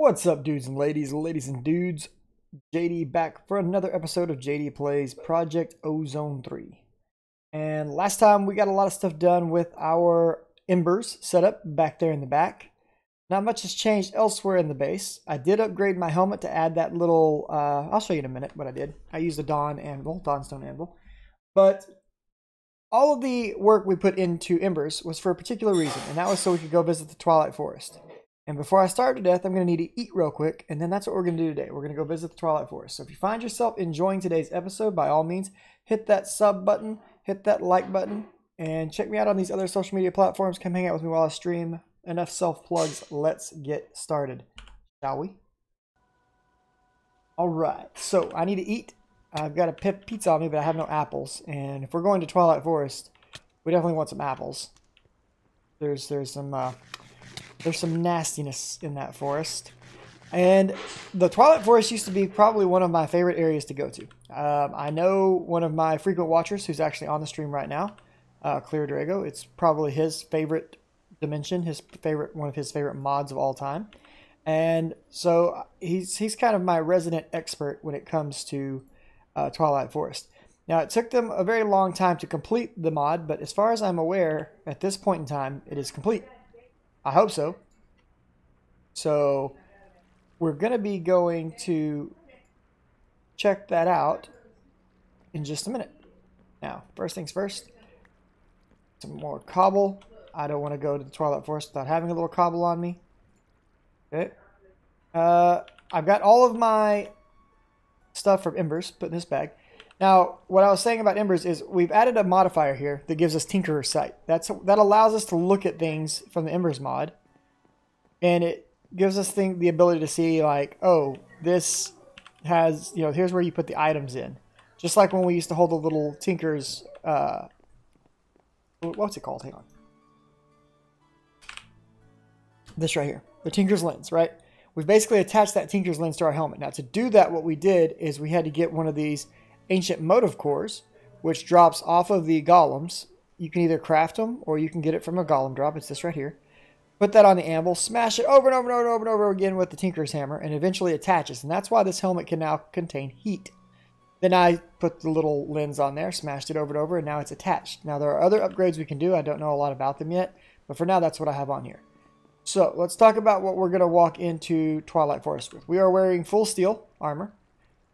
What's up, dudes and ladies and dudes? JD back for another episode of JD Plays Project Ozone 3. And last time we got a lot of stuff done with our embers set up back there in the back. Not much has changed elsewhere in the base. I did upgrade my helmet to add that little, I'll show you in a minute what I did. I used a Dawnstone anvil. But all of the work we put into embers was for a particular reason, and that was so we could go visit the Twilight Forest. And before I starve to death, I'm going to need to eat real quick, and then that's what we're going to do today. We're going to go visit the Twilight Forest. So if you find yourself enjoying today's episode, by all means, hit that sub button, hit that like button, and check me out on these other social media platforms. Come hang out with me while I stream. Enough self-plugs. Let's get started, shall we? All right, so I need to eat. I've got a pizza on me, but I have no apples. And if we're going to Twilight Forest, we definitely want some apples. There's some nastiness in that forest. And the Twilight Forest used to be probably one of my favorite areas to go to. I know one of my frequent watchers who's actually on the stream right now, Clear Drago. It's probably his favorite dimension, one of his favorite mods of all time. And so he's kind of my resident expert when it comes to Twilight Forest. Now, it took them a very long time to complete the mod, but as far as I'm aware, at this point in time, it is complete. I hope so. So we're going to be going to check that out in just a minute. Now, first things first, some more cobble. I don't want to go to the Twilight Forest without having a little cobble on me. Okay. I've got all of my stuff from embers put in this bag. Now, what I was saying about embers is we've added a modifier here that gives us Tinkerer's Sight. That allows us to look at things from the embers mod, and it gives us the ability to see, like, oh, this has, here's where you put the items in. Just like when we used to hold the little Tinker's, what's it called? Hang on. This right here, the Tinker's Lens, right? We've basically attached that Tinker's Lens to our helmet. Now, to do that, what we did is we had to get one of these ancient motive cores, which drops off of the golems. You can either craft them or you can get it from a golem drop. It's this right here. Put that on the anvil, smash it over and over and over and over and over again with the Tinker's Hammer, and eventually attaches. And that's why this helmet can now contain heat. Then I put the little lens on there, smashed it over and over, and now it's attached. Now, there are other upgrades we can do. I don't know a lot about them yet, but for now, that's what I have on here. So let's talk about what we're going to walk into Twilight Forest with. We are wearing full steel armor.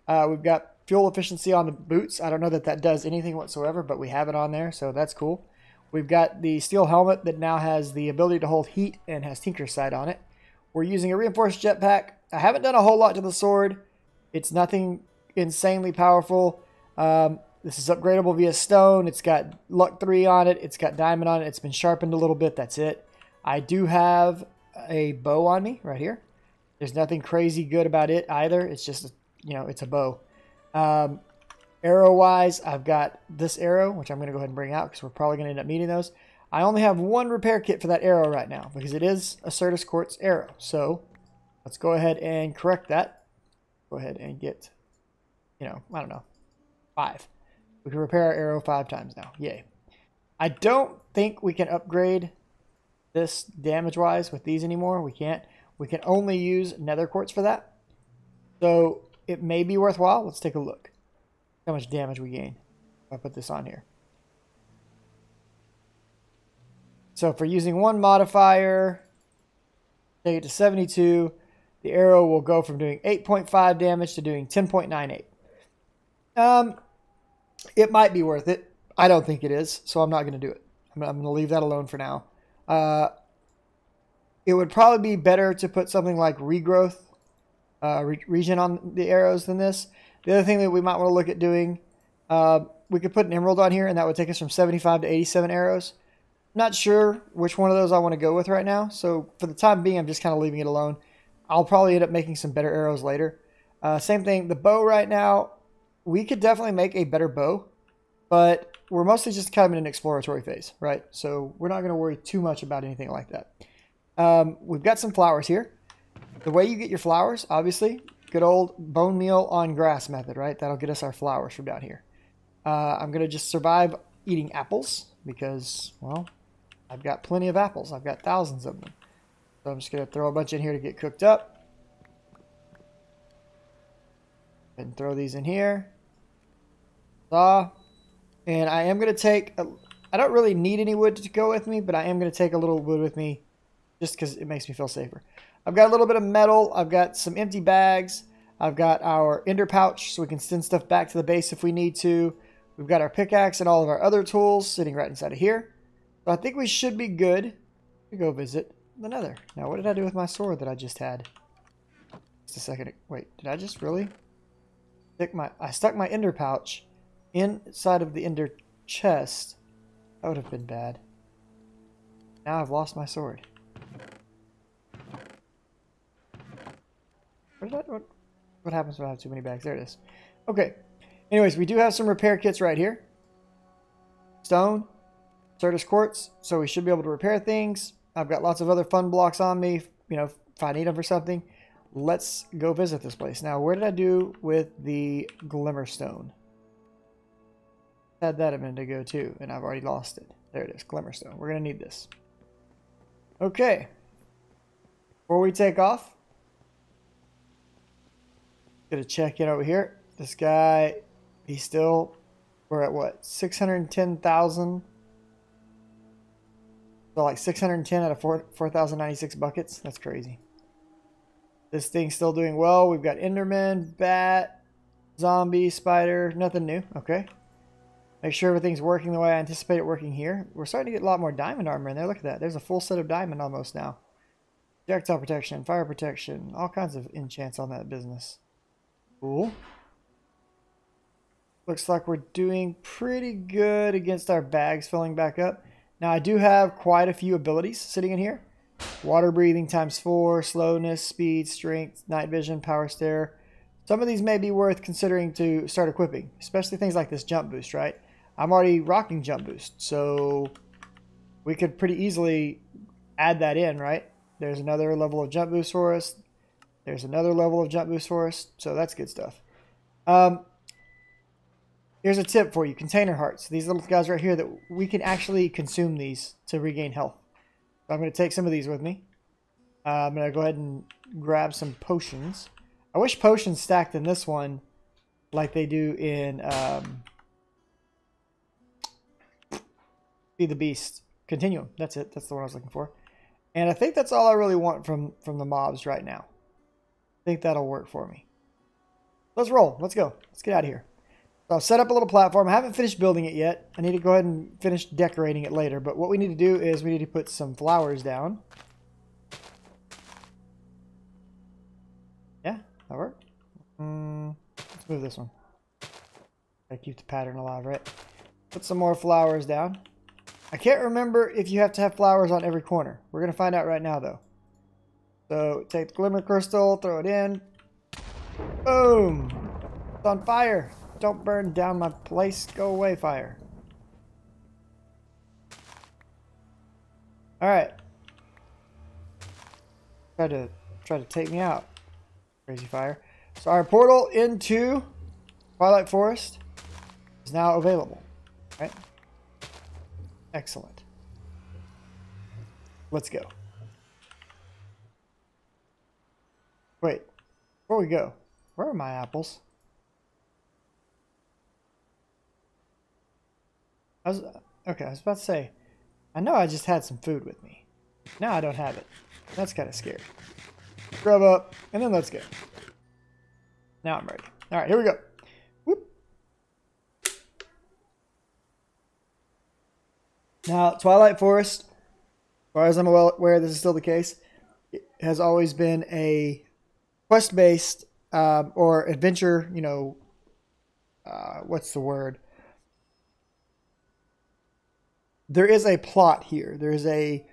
We've got fuel efficiency on the boots. I don't know that that does anything whatsoever, but we have it on there, so that's cool. We've got the steel helmet that now has the ability to hold heat and has Tinker's Sight on it. We're using a reinforced jetpack. I haven't done a whole lot to the sword. It's nothing insanely powerful. This is upgradable via stone. It's got luck 3 on it. It's got diamond on it. It's been sharpened a little bit. That's it. I do have a bow on me right here. There's nothing crazy good about it either. It's just, it's a bow. Arrow-wise, I've got this arrow, which I'm going to go ahead and bring out because we're probably going to end up needing those. I only have one repair kit for that arrow right now because it is a Certus Quartz arrow. So let's go ahead and correct that. Go ahead and get, I don't know, 5. We can repair our arrow 5 times now. Yay. I don't think we can upgrade this damage-wise with these anymore. We can't. We can only use nether quartz for that. So it may be worthwhile. Let's take a look. How much damage we gain. I'll put this on here. So for using one modifier, take it to 72. The arrow will go from doing 8.5 damage to doing 10.98. It might be worth it. I don't think it is, so I'm not going to do it. I'm going to leave that alone for now. It would probably be better to put something like regrowth, regen on the arrows than this. The other thing that we might want to look at doing, we could put an emerald on here, and that would take us from 75 to 87 arrows. Not sure which one of those I want to go with right now, so for the time being, I'm just kind of leaving it alone. I'll probably end up making some better arrows later. Same thing, the bow right now, we could definitely make a better bow, but we're mostly just kind of in an exploratory phase, right? So we're not going to worry too much about anything like that. We've got some flowers here. The way you get your flowers, obviously, good old bone meal on grass method, right? That'll get us our flowers from down here. I'm going to just survive eating apples because, well, I've got plenty of apples. I've got thousands of them. So I'm just going to throw a bunch in here to get cooked up. And throw these in here. Saw. And I am going to take... I don't really need any wood to go with me, but I am going to take a little wood with me just because it makes me feel safer. I've got a little bit of metal. I've got some empty bags. I've got our ender pouch so we can send stuff back to the base if we need to. We've got our pickaxe and all of our other tools sitting right inside of here. So I think we should be good to go visit the Nether. Now, what did I do with my sword that I just had? Just a second. Wait, did I just really stick I stuck my ender pouch inside of the ender chest. That would have been bad. Now I've lost my sword. What happens when I have too many bags? There it is. Okay. Anyways, we do have some repair kits right here. Stone, Certus quartz, so we should be able to repair things. I've got lots of other fun blocks on me, you know, if I need them for something. Let's go visit this place. Now, where did I do with the Glimmerstone? Had that a minute ago too, and I've already lost it. There it is, Glimmerstone. We're going to need this. Okay. Before we take off, gonna check in over here. This guy, he's still, we're at what, 610,000? So like 610 out of 4,096 buckets. That's crazy. This thing's still doing well. We've got Enderman, Bat, Zombie, Spider, nothing new. Okay. Make sure everything's working the way I anticipate it working here. We're starting to get a lot more diamond armor in there. Look at that. There's a full set of diamond almost now. Projectile protection, fire protection, all kinds of enchants on that business. Cool. Looks like we're doing pretty good against our bags filling back up. Now I do have quite a few abilities sitting in here. Water breathing ×4, slowness, speed, strength, night vision, power stare. Some of these may be worth considering to start equipping, especially things like this jump boost, right? I'm already rocking jump boost, so we could pretty easily add that in, right? There's another level of jump boost for us. There's another level of jump boost for us, so that's good stuff. Here's a tip for you, container hearts. These little guys right here, that we can actually consume these to regain health. So I'm going to take some of these with me. I'm going to go ahead and grab some potions. I wish potions stacked in this one like they do in Be the Beast. Continuum. That's it. That's the one I was looking for. And I think that's all I really want from the mobs right now. I think that'll work for me. Let's roll. Let's go. Let's get out of here. So I've set up a little platform. I haven't finished building it yet. I need to go ahead and finish decorating it later. But what we need to do is we need to put some flowers down. Yeah, that worked. Let's move this one. Gotta keep the pattern alive, right? Put some more flowers down. I can't remember if you have to have flowers on every corner. We're going to find out right now, though. So take the glimmer crystal, throw it in. Boom! It's on fire. Don't burn down my place. Go away, fire. Alright. Try to take me out. Crazy fire. So our portal into Twilight Forest is now available. Right? Excellent. Let's go. Wait. Before we go, where are my apples? I was about to say, I know I just had some food with me. Now I don't have it. That's kind of scary. Grub up, and then let's go. Now I'm ready. All right, here we go. Whoop. Now, Twilight Forest, as far as I'm aware, this is still the case. It has always been a quest-based or adventure, you know, what's the word? There is a plot here. There is a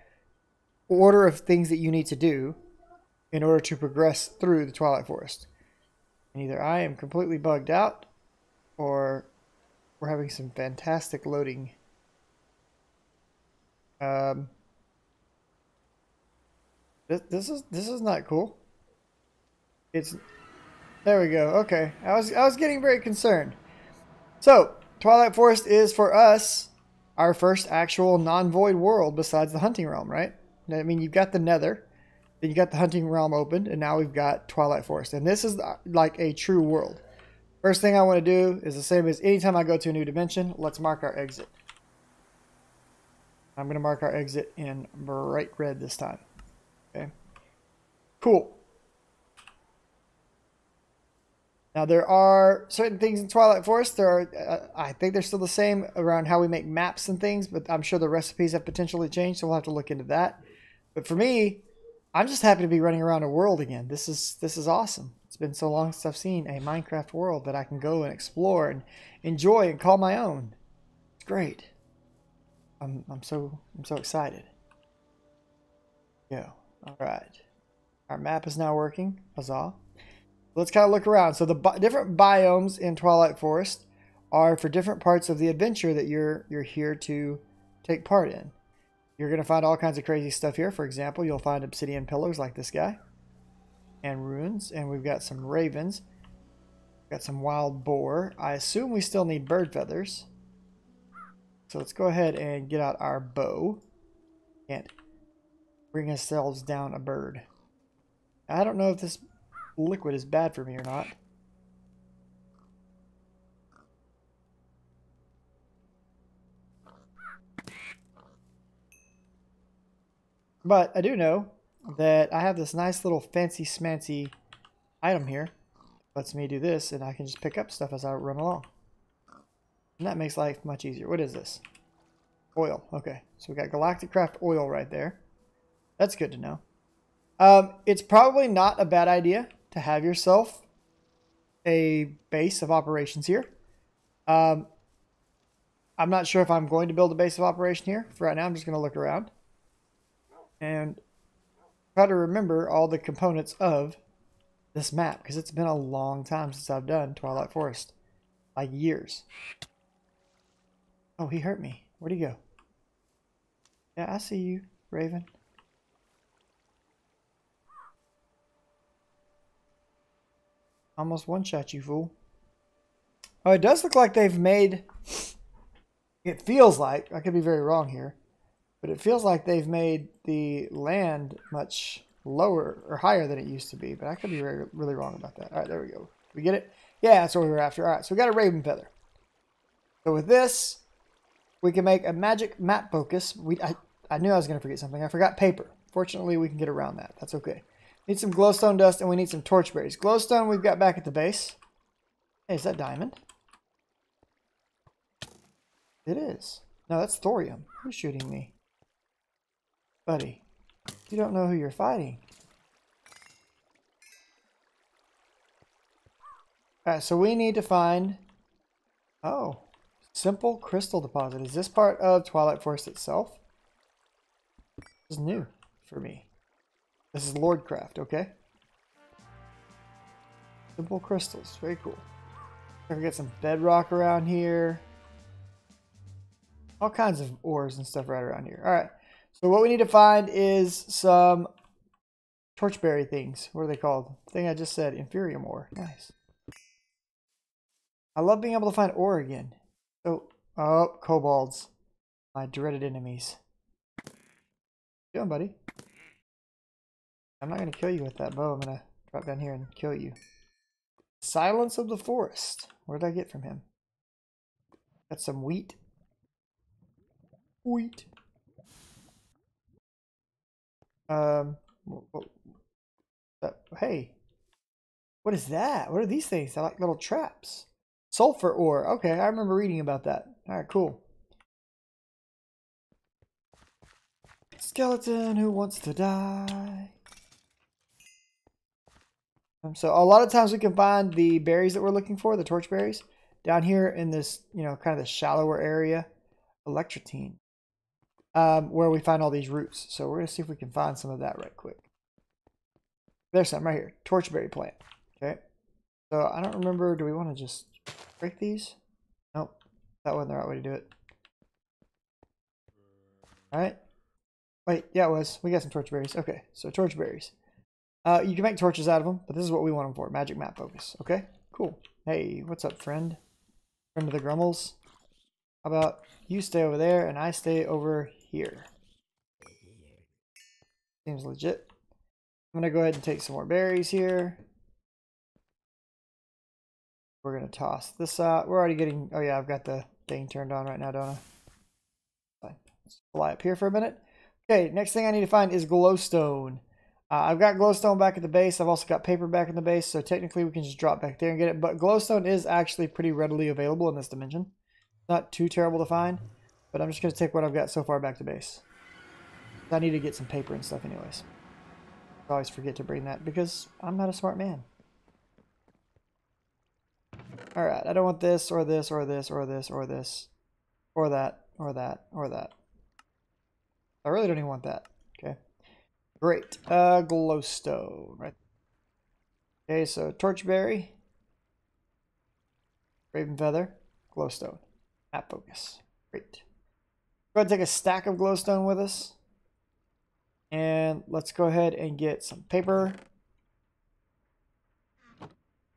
order of things that you need to do in order to progress through the Twilight Forest. And either I am completely bugged out, or we're having some fantastic loading. This is not cool. There we go. Okay, I was getting very concerned. So Twilight Forest is for us our first actual non-void world besides the hunting realm, right? I mean, you've got the Nether, then you got the hunting realm opened, and now we've got Twilight Forest, and this is like a true world. First thing I want to do is the same as anytime I go to a new dimension. Let's mark our exit. I'm going to mark our exit in bright red this time. Okay. Cool. Now there are certain things in Twilight Forest. There are, I think they're still the same around how we make maps and things, but I'm sure the recipes have potentially changed, so we'll have to look into that. But for me, I'm just happy to be running around a world again. This is awesome. It's been so long since I've seen a Minecraft world that I can go and explore and enjoy and call my own. It's great. I'm so excited. Go. All right. Our map is now working. Huzzah. Let's kind of look around. So the different biomes in Twilight Forest are for different parts of the adventure that you're here to take part in. You're going to find all kinds of crazy stuff here. For example, you'll find obsidian pillars like this guy. And ruins. And we've got some ravens. Got some wild boar. I assume we still need bird feathers. So let's go ahead and get out our bow. And bring ourselves down a bird. I don't know if this liquid is bad for me or not. But I do know that I have this nice little fancy smancy item here. Lets me do this and I can just pick up stuff as I run along. And that makes life much easier. What is this? Oil. Okay. So we got Galactic Craft oil right there. That's good to know. It's probably not a bad idea to have yourself a base of operations here. I'm not sure if I'm going to build a base of operation here. For right now, I'm just going to look around and try to remember all the components of this map, because it's been a long time since I've done Twilight Forest. Like years. Oh, he hurt me. Where'd he go? Yeah, I see you, Raven. Almost one-shot you, fool. Oh, it does look like they've made... It feels like, I could be very wrong here, but it feels like they've made the land much lower or higher than it used to be, but I could be really wrong about that. All right, there we go. We get it? Yeah, that's what we were after. All right, so we got a raven feather. So with this, we can make a magic map focus. I knew I was going to forget something. I forgot paper. Fortunately, we can get around that. That's okay. Need some glowstone dust, and we need some torchberries. Glowstone we've got back at the base. Hey, is that diamond? It is. No, that's thorium. Who's shooting me? Buddy, you don't know who you're fighting. Alright, so we need to find... Oh, simple crystal deposit. Is this part of Twilight Forest itself? This is new for me. This is Lordcraft, okay? Simple crystals, very cool. I can get some bedrock around here. All kinds of ores and stuff right around here. Alright, so what we need to find is some torchberry things. What are they called? The thing I just said, Inferium ore. Nice. I love being able to find ore again. Oh, kobolds. My dreaded enemies. How you doing, buddy? I'm not going to kill you with that bow. I'm going to drop down here and kill you. Silence of the Forest. What did I get from him? Got some wheat. Wheat. Hey. What is that? What are these things? They're like little traps. Sulfur ore. Okay, I remember reading about that. Alright, cool. Skeleton who wants to die. So a lot of times we can find the berries that we're looking for, the torch berries, down here in this, kind of the shallower area, electrotine, where we find all these roots. So we're going to see if we can find some of that right quick. There's some right here, torchberry plant. Okay. So I don't remember, do we want to just break these? Nope, that wasn't the right way to do it. All right. Wait, yeah, it was. We got some torchberries. Okay, so torchberries. You can make torches out of them, but this is what we want them for. Magic map focus. Okay, cool. Hey, what's up, friend? Friend of the Grummels. How about you stay over there and I stay over here? Seems legit. I'm going to go ahead and take some more berries here. We're going to toss this out. We're already getting... Oh, yeah, I've got the thing turned on right now, don't I? Fine. Let's fly up here for a minute. Okay, next thing I need to find is glowstone. I've got glowstone back at the base. I've also got paper back in the base, so technically we can just drop back there and get it. But glowstone is actually pretty readily available in this dimension. Not too terrible to find, but I'm just going to take what I've got so far back to base. I need to get some paper and stuff anyways. I always forget to bring that because I'm not a smart man. Alright, I don't want this, or this, or this, or this, or this, or that, or that, or that. I really don't even want that. Okay. Great. Glowstone. Right. Okay, so torchberry, raven feather, glowstone. Map focus. Great. Go ahead and take a stack of glowstone with us. And let's go ahead and get some paper.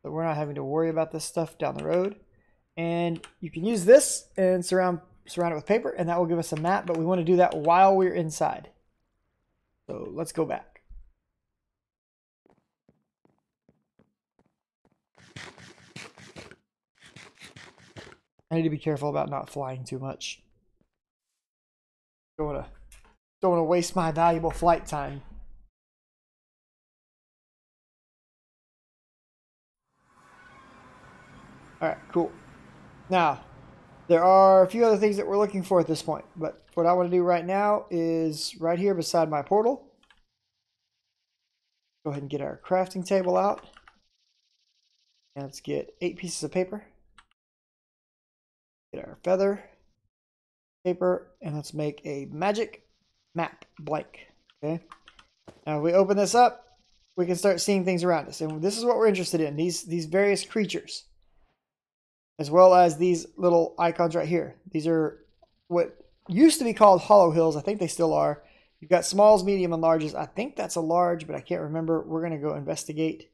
So we're not having to worry about this stuff down the road. And you can use this and surround it with paper, and that will give us a map, but we want to do that while we're inside. So let's go back. I need to be careful about not flying too much. Don't want to waste my valuable flight time. All right, cool. Now, there are a few other things that we're looking for at this point, but what I want to do right now is right here beside my portal. Go ahead and get our crafting table out. And let's get 8 pieces of paper. Get our feather, paper, and let's make a magic map blank. Okay. Now, if we open this up, we can start seeing things around us. And this is what we're interested in, these various creatures. As well as these little icons right here. These are what used to be called hollow hills. I think they still are. You've got smalls, medium, and larges. I think that's a large, but I can't remember. We're going to go investigate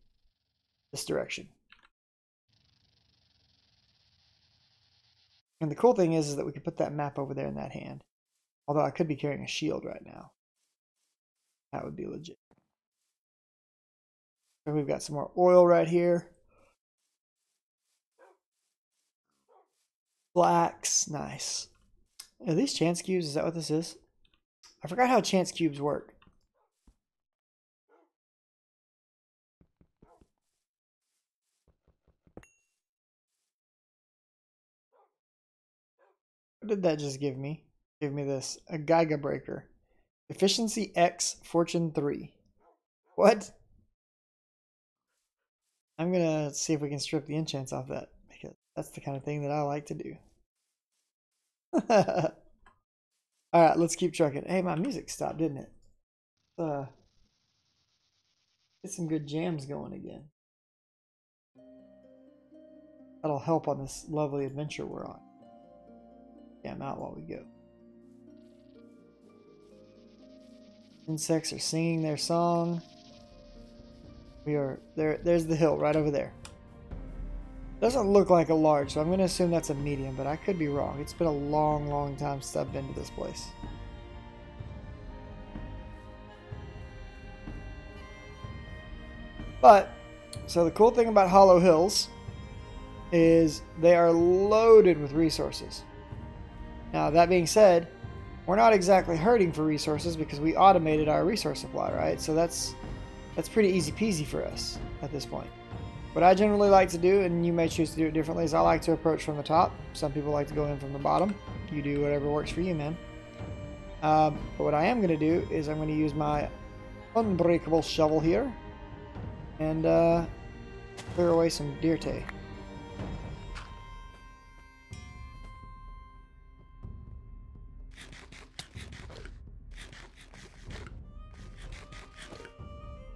this direction. And the cool thing is that we can put that map over there in that hand. Although I could be carrying a shield right now. That would be legit. And we've got some more oil right here. Blacks, nice. Are these chance cubes? Is that what this is? I forgot how chance cubes work. What did that just give me? Give me this. A Giga Breaker. Efficiency X, Fortune 3. What? I'm going to see if we can strip the enchants off that. Because that's the kind of thing that I like to do. Alright, let's keep trucking. Hey, my music stopped, didn't it? Get some good jams going again. That'll help on this lovely adventure we're on. Jam out while we go. Insects are singing their song. We are there. There's the hill right over there. Doesn't look like a large, so I'm going to assume that's a medium, but I could be wrong. It's been a long, long time since I've been to this place. But, so the cool thing about Hollow Hills is they are loaded with resources. Now, that being said, we're not exactly hurting for resources because we automated our resource supply, right? So that's pretty easy peasy for us at this point. What I generally like to do, and you may choose to do it differently, is I like to approach from the top. Some people like to go in from the bottom. You do whatever works for you, man. But what I am going to do is I'm going to use my unbreakable shovel here and clear away some deer tay.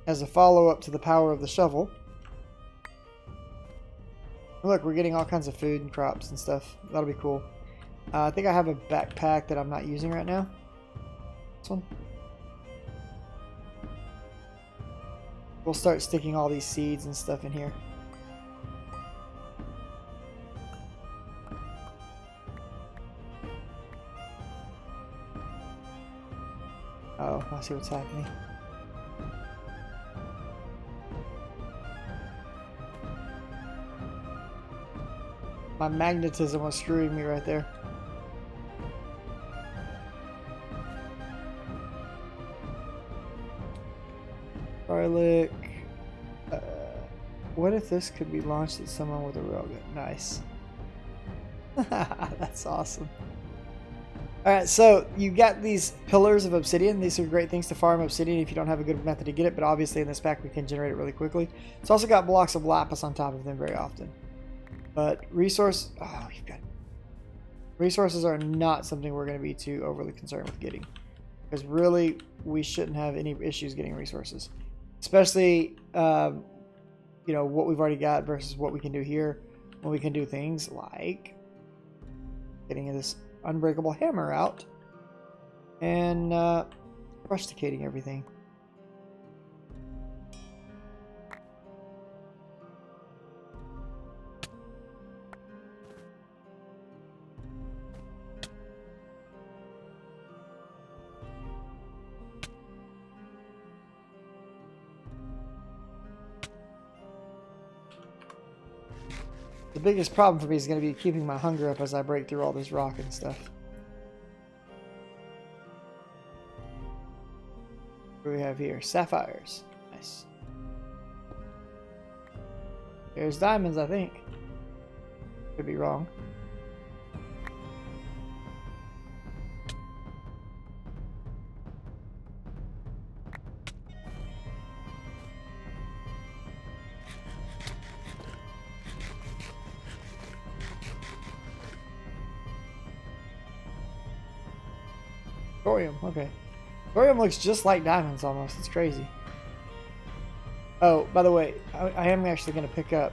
As a follow-up to the power of the shovel. Look, we're getting all kinds of food and crops and stuff. That'll be cool. I think I have a backpack that I'm not using right now. This one. We'll start sticking all these seeds and stuff in here. Oh, I see what's happening. My magnetism was screwing me right there. Garlic. What if this could be launched at someone with a railgun? Nice. That's awesome. Alright, so you got these pillars of obsidian. These are great things to farm obsidian if you don't have a good method to get it, but obviously in this pack we can generate it really quickly. It's also got blocks of lapis on top of them very often. But resources are not something we're going to be too overly concerned with getting. Because really, we shouldn't have any issues getting resources. Especially, you know, what we've already got versus what we can do here. When we can do things like getting this unbreakable hammer out and rusticating everything. The biggest problem for me is going to be keeping my hunger up as I break through all this rock and stuff. What do we have here? Sapphires. Nice. There's diamonds, I think. Could be wrong. Thorium, okay. Thorium looks just like diamonds almost. It's crazy. Oh, by the way, I am actually going to pick up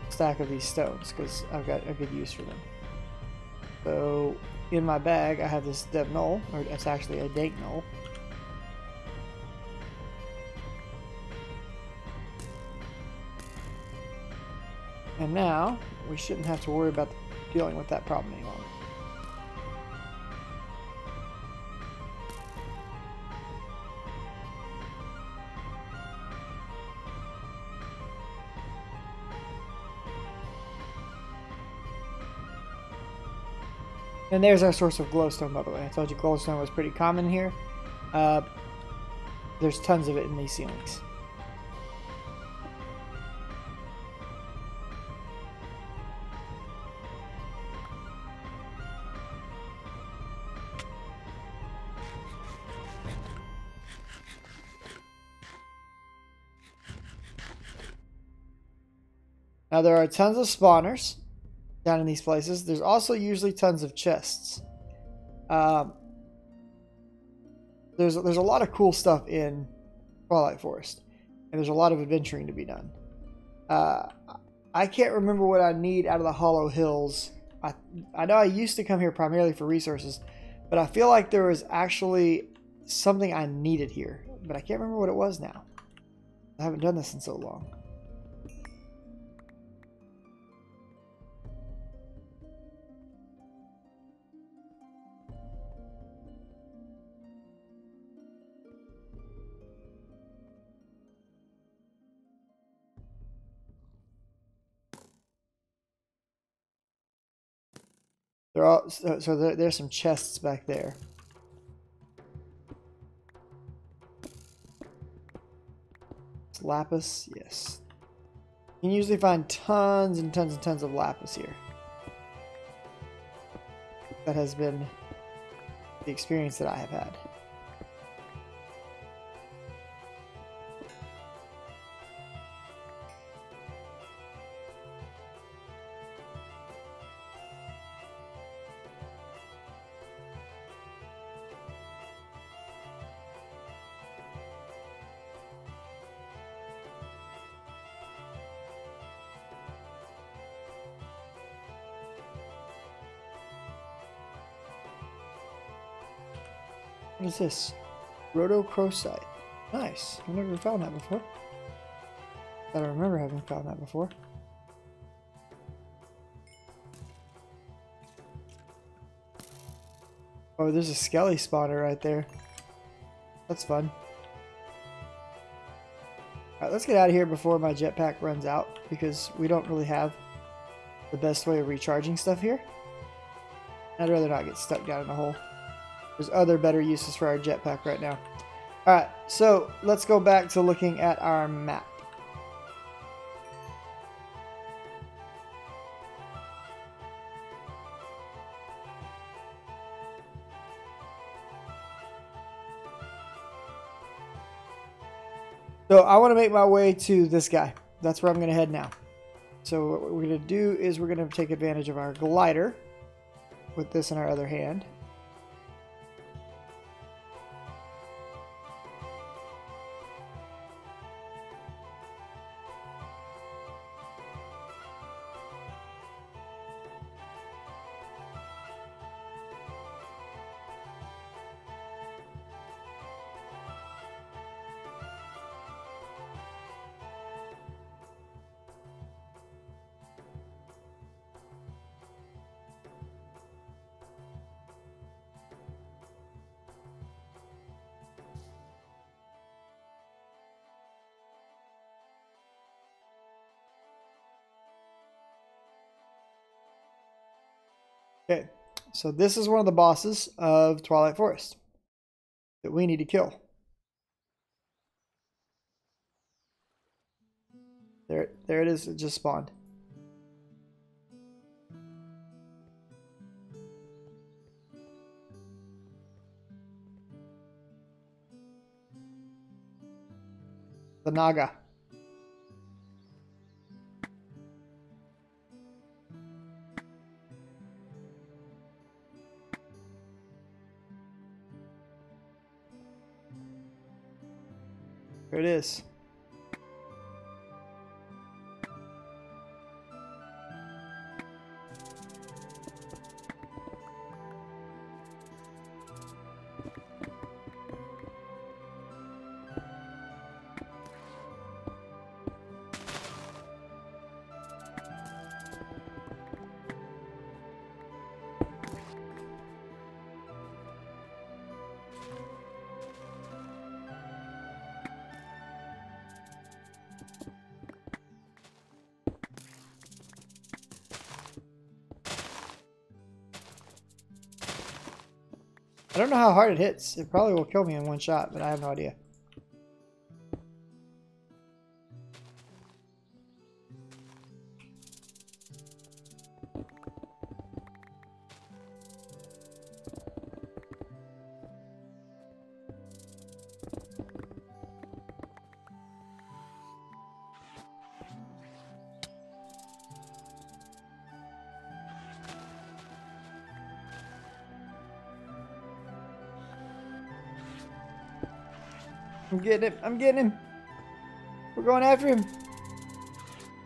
a stack of these stones because I've got a good use for them. So, in my bag, I have this dev null, or it's actually a dank null. And now, we shouldn't have to worry about dealing with that problem any longer. And there's our source of glowstone, by the way. I told you glowstone was pretty common here. There's tons of it in these ceilings. Now there are tons of spawners down in these places. There's also usually tons of chests. There's a lot of cool stuff in Twilight Forest, and there's a lot of adventuring to be done. I can't remember what I need out of the Hollow Hills. I know I used to come here primarily for resources, but I feel like there was actually something I needed here, but I can't remember what it was now. I haven't done this in so long. They're all, so there's some chests back there. It's lapis, yes. You can usually find tons and tons and tons of lapis here. That has been the experience that I have had. What is this? Rhodochrosite. Nice. I've never found that before. I don't remember having found that before. Oh, there's a skelly spawner right there. That's fun. Alright, let's get out of here before my jetpack runs out, because we don't really have the best way of recharging stuff here. I'd rather not get stuck down in a hole. There's other better uses for our jetpack right now. Alright, so let's go back to looking at our map. So I want to make my way to this guy. That's where I'm going to head now. So what we're going to do is we're going to take advantage of our glider with this in our other hand. Okay, so this is one of the bosses of Twilight Forest that we need to kill. There it is. It just spawned. The Naga. There it is. I don't know how hard it hits. It probably will kill me in one shot, but I have no idea. I'm getting him. I'm getting him. We're going after him.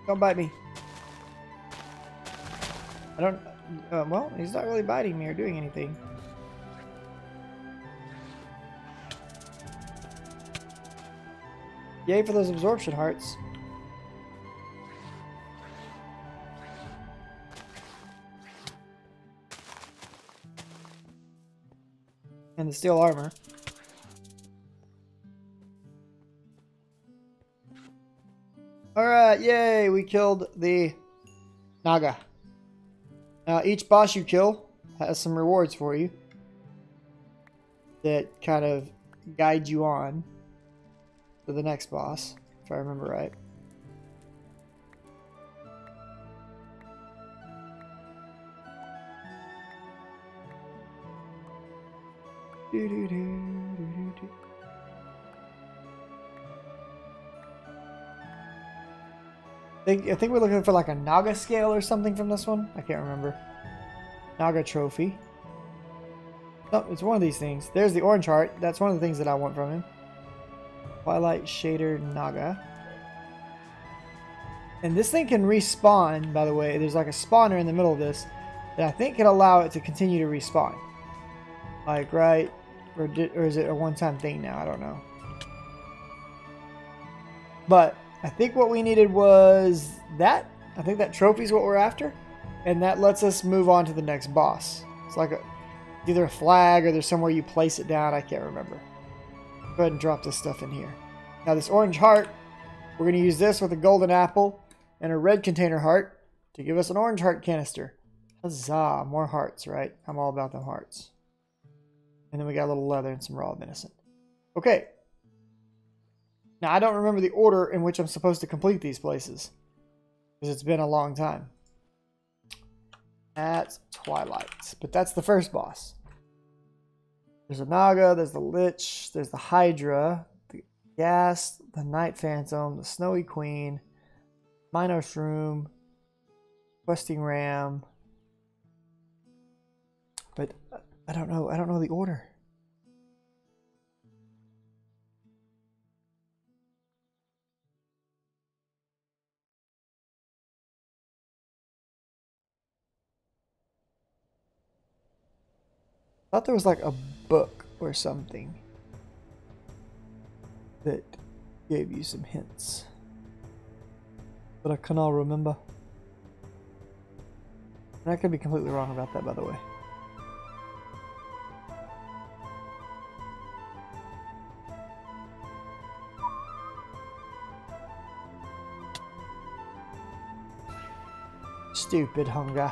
Don't bite me. I don't... well, he's not really biting me or doing anything. Yay for those absorption hearts. And the steel armor. Alright, yay! We killed the Naga. Now, each boss you kill has some rewards for you that kind of guide you on to the next boss, if I remember right. I think we're looking for like a Naga scale or something from this one. I can't remember. Naga trophy. Oh, it's one of these things. There's the orange heart. That's one of the things that I want from him. Twilight shader Naga. And this thing can respawn, by the way. There's like a spawner in the middle of this that I think can allow it to continue to respawn. Like, right? Or is it a one-time thing now? I don't know. But I think what we needed was that. I think that trophy's what we're after. And that lets us move on to the next boss. It's like either a flag or there's somewhere you place it down. I can't remember. Go ahead and drop this stuff in here. Now this orange heart, we're going to use this with a golden apple and a red container heart to give us an orange heart canister. Huzzah, more hearts, right? I'm all about them hearts. And then we got a little leather and some raw venison. Okay. Now, I don't remember the order in which I'm supposed to complete these places, because it's been a long time. That's Twilight. But that's the first boss. There's a Naga, there's the Lich, there's the Hydra, the Ghast, the Night Phantom, the Snowy Queen, Minor Shroom, Questing Ram. But I don't know the order. I thought there was like a book or something that gave you some hints, but I cannot remember. And I could be completely wrong about that, by the way. Stupid hunger.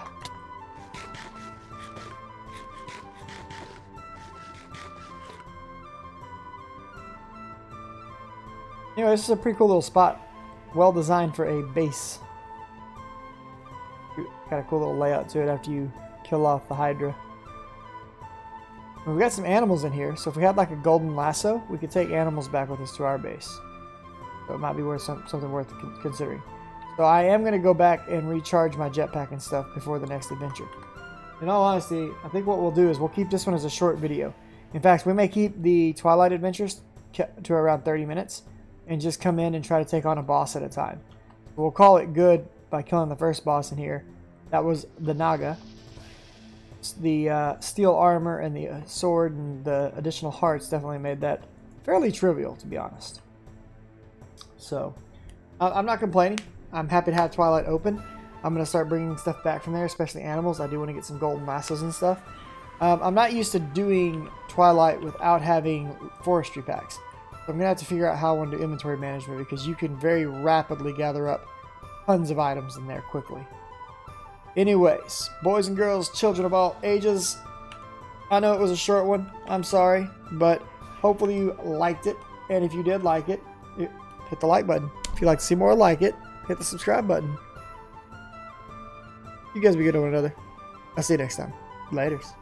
Anyway, this is a pretty cool little spot. Well designed for a base. Got a cool little layout to it after you kill off the Hydra. We've got some animals in here, so if we had like a golden lasso, we could take animals back with us to our base. So it might be worth something worth considering. So I am going to go back and recharge my jetpack and stuff before the next adventure. In all honesty, I think what we'll do is we'll keep this one as a short video. In fact, we may keep the Twilight adventures to around 30 minutes. And just come in and try to take on a boss at a time. We'll call it good by killing the first boss in here. That was the Naga. The steel armor and the sword and the additional hearts definitely made that fairly trivial, to be honest. So, I'm not complaining. I'm happy to have Twilight open. I'm going to start bringing stuff back from there, especially animals. I do want to get some golden lassos and stuff. I'm not used to doing Twilight without having forestry packs. So I'm going to have to figure out how I want to do inventory management, because you can very rapidly gather up tons of items in there quickly. Anyways, boys and girls, children of all ages, I know it was a short one. I'm sorry, but hopefully you liked it. And if you did like it, hit the like button. If you'd like to see more like it, hit the subscribe button. You guys be good to one another. I'll see you next time. Laters.